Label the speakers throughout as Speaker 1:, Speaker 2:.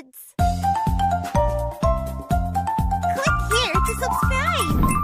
Speaker 1: kids! Click here to subscribe!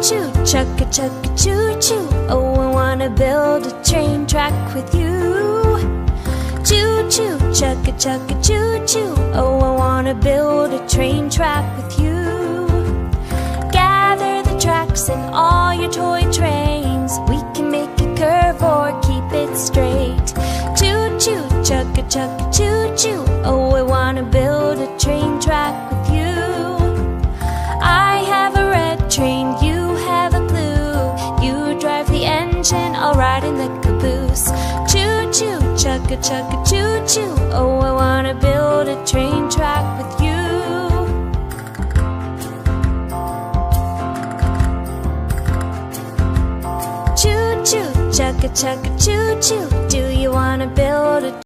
Speaker 2: Choo-choo, chugga-chugga, choo-choo. Oh, I wanna build a train track with you. Choo-choo, chugga-chugga, choo-choo. Oh, I wanna build a train track with you. Gather the tracks and all your toy trains. We can make a curve or keep it straight. Choo-choo, chugga-chugga, choo-choo. Oh, I wanna build a train track with you. chugga chugga choo choo. Oh, I wanna build a train track with you. Choo choo, chugga chugga choo choo. Do you wanna build a